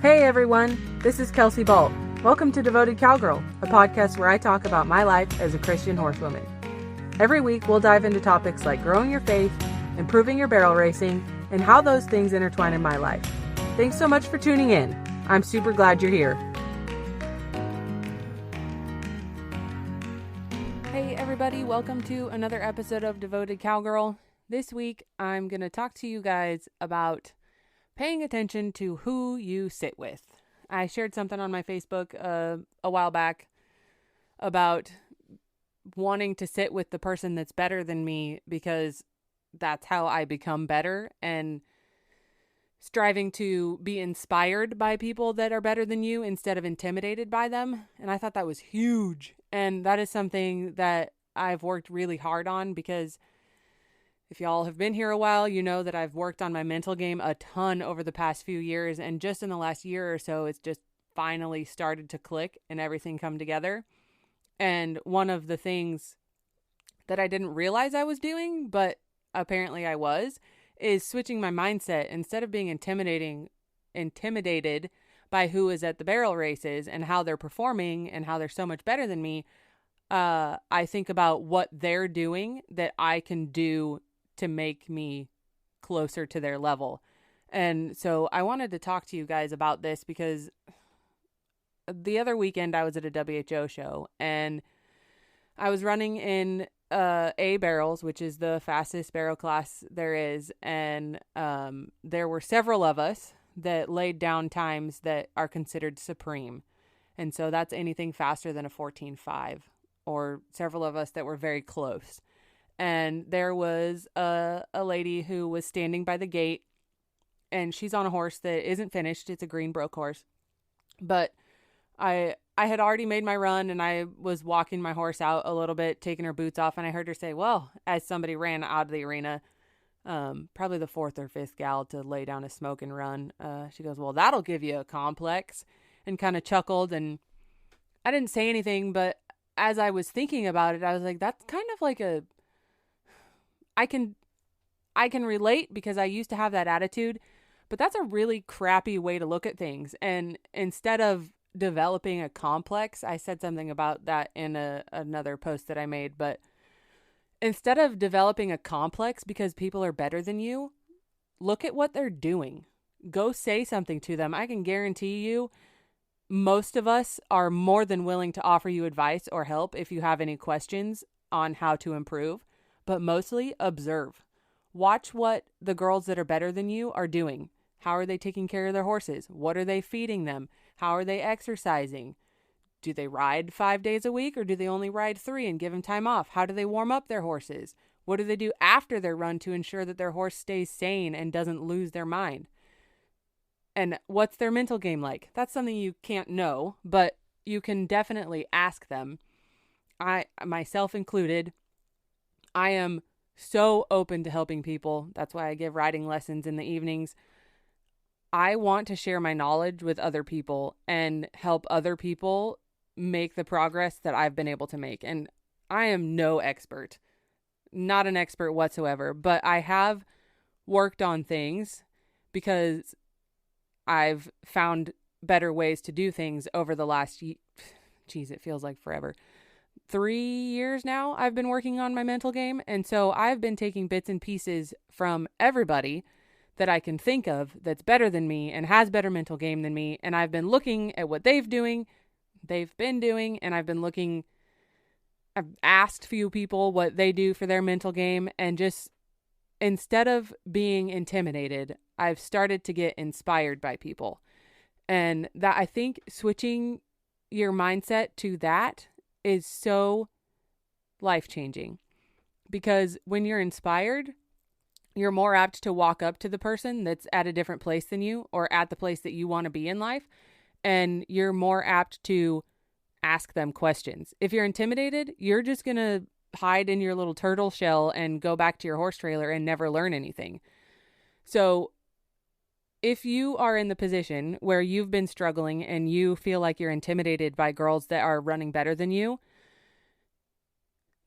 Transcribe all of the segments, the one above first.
Hey everyone, this is Kelsey Balt. Welcome to Devoted Cowgirl, a podcast where I talk about my life as a Christian horsewoman. Every week we'll dive into topics like growing your faith, improving your barrel racing, and how those things intertwine in my life. Thanks so much for tuning in. I'm super glad you're here. Hey everybody, welcome to another episode of Devoted Cowgirl. This week I'm going to talk to you guys about paying attention to who you sit with. I shared something on my Facebook a while back about wanting to sit with the person that's better than me because that's how I become better, and striving to be inspired by people that are better than you instead of intimidated by them. And I thought that was huge. And that is something that I've worked really hard on, because if y'all have been here a while, you know that I've worked on my mental game a ton over the past few years. And just in the last year or so, it's just finally started to click and everything come together. And one of the things that I didn't realize I was doing, but apparently I was, is switching my mindset. Instead of being intimidated by who is at the barrel races and how they're performing and how they're so much better than me, I think about what they're doing that I can do to make me closer to their level. And so I wanted to talk to you guys about this because the other weekend I was at a WHO show and I was running in A barrels, which is the fastest barrel class there is. And there were several of us that laid down times that are considered supreme. And so that's anything faster than a 14.5, or several of us that were very close. And there was a lady who was standing by the gate, and she's on a horse that isn't finished. It's a green broke horse. But I had already made my run, and I was walking my horse out a little bit, taking her boots off, and I heard her say, well, as somebody ran out of the arena, probably the fourth or fifth gal to lay down a smoke and run, she goes, well, that'll give you a complex, and kind of chuckled. And I didn't say anything, but as I was thinking about it, I was like, that's kind of like I can relate, because I used to have that attitude, but that's a really crappy way to look at things. And instead of developing a complex, I said something about that in another post that I made, but instead of developing a complex because people are better than you, look at what they're doing. Go say something to them. I can guarantee you most of us are more than willing to offer you advice or help if you have any questions on how to improve, but mostly observe. Watch what the girls that are better than you are doing. How are they taking care of their horses? What are they feeding them? How are they exercising? Do they ride 5 days a week, or do they only ride 3 and give them time off? How do they warm up their horses? What do they do after their run to ensure that their horse stays sane and doesn't lose their mind? And what's their mental game like? That's something you can't know, but you can definitely ask them. I, myself included, I am so open to helping people. That's why I give riding lessons in the evenings. I want to share my knowledge with other people and help other people make the progress that I've been able to make. And I am no expert, not an expert whatsoever, but I have worked on things because I've found better ways to do things over the last, it feels like forever. 3 years now I've been working on my mental game. And so I've been taking bits and pieces from everybody that I can think of that's better than me and has better mental game than me. And I've been looking at what they've been doing, and I've asked few people what they do for their mental game, and just instead of being intimidated, I've started to get inspired by people. And that, I think switching your mindset to that is so life-changing, because when you're inspired, you're more apt to walk up to the person that's at a different place than you, or at the place that you want to be in life. And you're more apt to ask them questions. If you're intimidated, you're just going to hide in your little turtle shell and go back to your horse trailer and never learn anything. So if you are in the position where you've been struggling and you feel like you're intimidated by girls that are running better than you,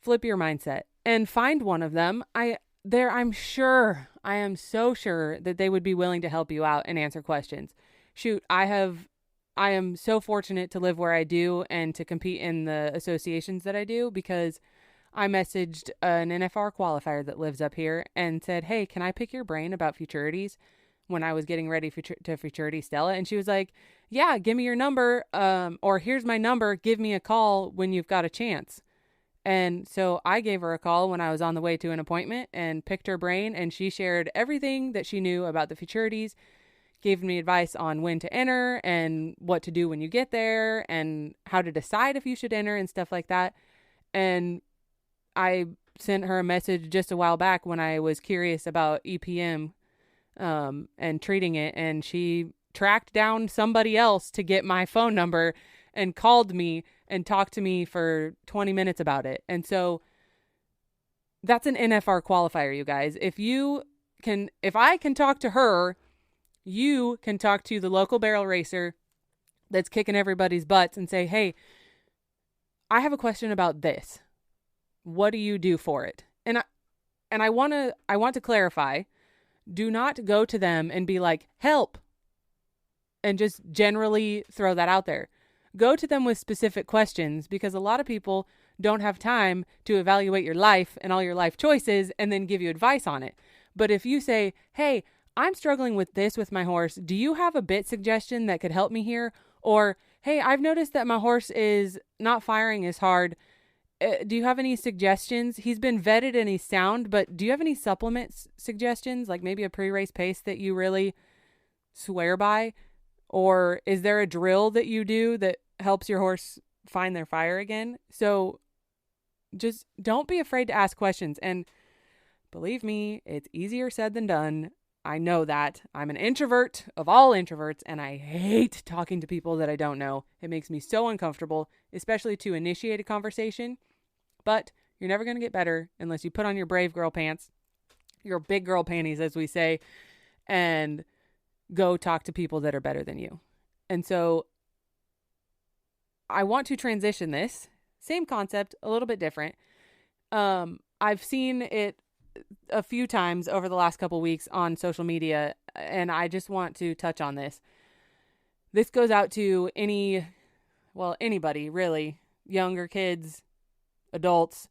flip your mindset and find one of them. I am so sure that they would be willing to help you out and answer questions. shoot, I am so fortunate to live where I do and to compete in the associations that I do, because I messaged an NFR qualifier that lives up here and said, hey, can I pick your brain about futurities when I was getting ready to futurity Stella? And she was like, yeah, give me your number, or here's my number. Give me a call when you've got a chance. And so I gave her a call when I was on the way to an appointment and picked her brain, and she shared everything that she knew about the futurities, gave me advice on when to enter and what to do when you get there and how to decide if you should enter and stuff like that. And I sent her a message just a while back when I was curious about EPM and treating it, and she tracked down somebody else to get my phone number and called me and talked to me for 20 minutes about it. And so that's an NFR qualifier, you guys. If I can talk to her, you can talk to the local barrel racer that's kicking everybody's butts and say, hey, I have a question about this. What do you do for it? And I want to clarify, do not go to them and be like, help, and just generally throw that out there. Go to them with specific questions, because a lot of people don't have time to evaluate your life and all your life choices and then give you advice on it. But if you say, hey, I'm struggling with this with my horse, do you have a bit suggestion that could help me here? Or, hey, I've noticed that my horse is not firing as hard. Do you have any suggestions? He's been vetted and he's sound, but do you have any supplement suggestions? Like maybe a pre-race pace that you really swear by? Or is there a drill that you do that helps your horse find their fire again? So just don't be afraid to ask questions. And believe me, it's easier said than done. I know that. I'm an introvert of all introverts, and I hate talking to people that I don't know. It makes me so uncomfortable, especially to initiate a conversation. But you're never going to get better unless you put on your brave girl pants, your big girl panties, as we say, and go talk to people that are better than you. And so I want to transition this. Same concept, a little bit different. I've seen it a few times over the last couple weeks on social media, and I just want to touch on this. This goes out to anybody really, younger kids, adults,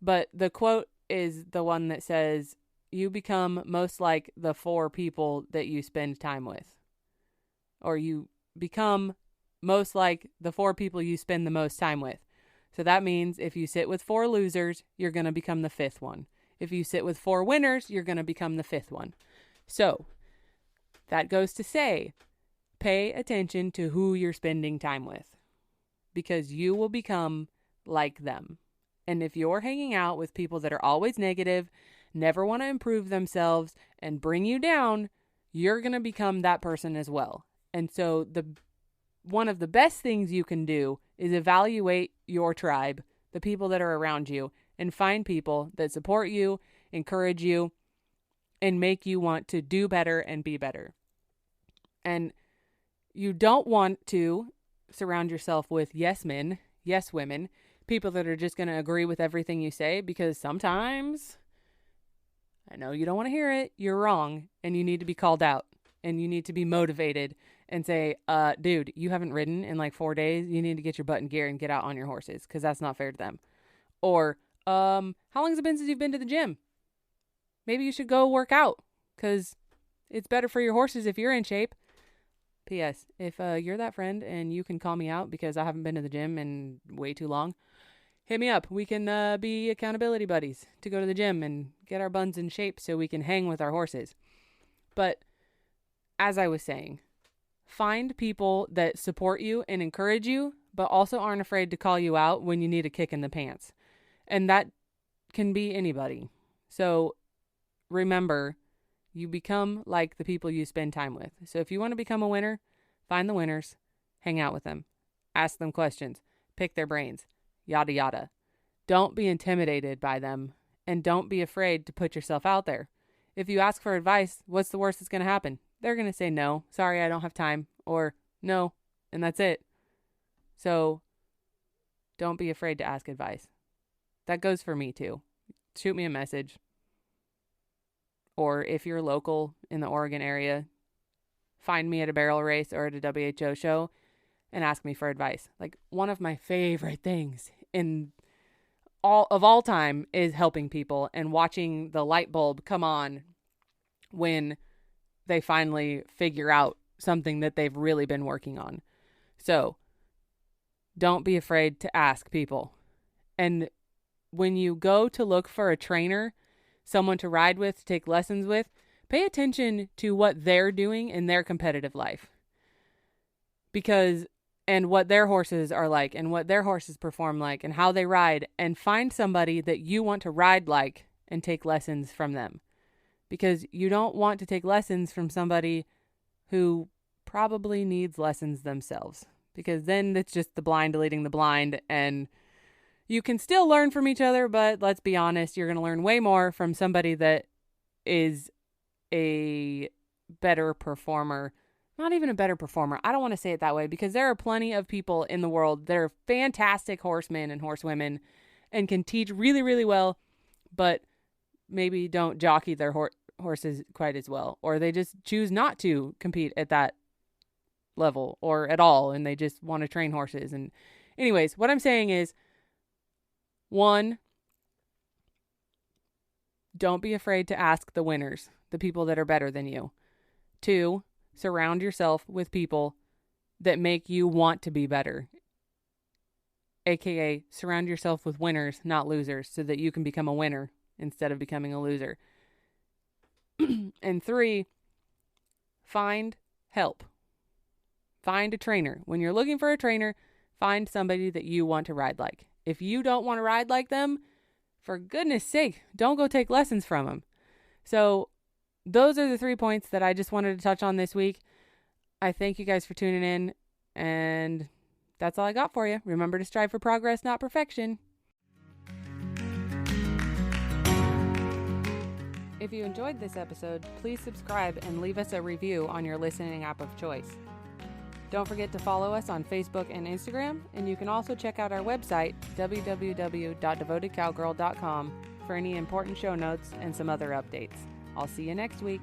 but the quote is the one that says, you become most like the 4 people that you spend time with, or you become most like the 4 people you spend the most time with. So that means if you sit with 4 losers, you're going to become the 5th one. If you sit with 4 winners, you're going to become the 5th one. So that goes to say, pay attention to who you're spending time with, because you will become like them. And if you're hanging out with people that are always negative, never want to improve themselves, and bring you down, you're going to become that person as well. And so one of the best things you can do is evaluate your tribe, the people that are around you, and find people that support you, encourage you, and make you want to do better and be better. And you don't want to surround yourself with yes men, yes women, people that are just going to agree with everything you say, because sometimes, I know you don't want to hear it, you're wrong, and you need to be called out, and you need to be motivated and say, dude, you haven't ridden in like 4 days. You need to get your butt in gear and get out on your horses, because that's not fair to them. Or, how long has it been since you've been to the gym? Maybe you should go work out, because it's better for your horses if you're in shape. P.S. If you're that friend and you can call me out because I haven't been to the gym in way too long, hit me up. We can be accountability buddies to go to the gym and get our buns in shape so we can hang with our horses. But as I was saying, find people that support you and encourage you, but also aren't afraid to call you out when you need a kick in the pants. And that can be anybody. So remember, you become like the people you spend time with. So if you want to become a winner, find the winners, hang out with them, ask them questions, pick their brains, yada yada. Don't be intimidated by them, and don't be afraid to put yourself out there. If you ask for advice, what's the worst that's going to happen? They're going to say no, sorry, I don't have time, or no, and that's it. So don't be afraid to ask advice. That goes for me too. Shoot me a message. Or if you're local in the Oregon area, find me at a barrel race or at a WHO show and ask me for advice. Like, one of my favorite things in all time is helping people and watching the light bulb come on when they finally figure out something that they've really been working on. So don't be afraid to ask people. And when you go to look for a trainer, someone to ride with, to take lessons with, pay attention to what they're doing in their competitive life. And what their horses are like, and what their horses perform like, and how they ride, and find somebody that you want to ride like and take lessons from them. Because you don't want to take lessons from somebody who probably needs lessons themselves. Because then it's just the blind leading the blind, and you can still learn from each other, but let's be honest, you're going to learn way more from somebody that is a better performer. Not even a better performer. I don't want to say it that way, because there are plenty of people in the world that are fantastic horsemen and horsewomen and can teach really, really well, but maybe don't jockey their horses quite as well. Or they just choose not to compete at that level or at all, and they just want to train horses. And anyways, what I'm saying is, 1, don't be afraid to ask the winners, the people that are better than you. 2, surround yourself with people that make you want to be better. AKA, surround yourself with winners, not losers, so that you can become a winner instead of becoming a loser. And 3, find help. Find a trainer. When you're looking for a trainer, find somebody that you want to ride like. If you don't want to ride like them, for goodness sake, don't go take lessons from them. So those are the 3 points that I just wanted to touch on this week. I thank you guys for tuning in, and that's all I got for you. Remember to strive for progress, not perfection. If you enjoyed this episode, please subscribe and leave us a review on your listening app of choice. Don't forget to follow us on Facebook and Instagram, and you can also check out our website, www.devotedcowgirl.com, for any important show notes and some other updates. I'll see you next week.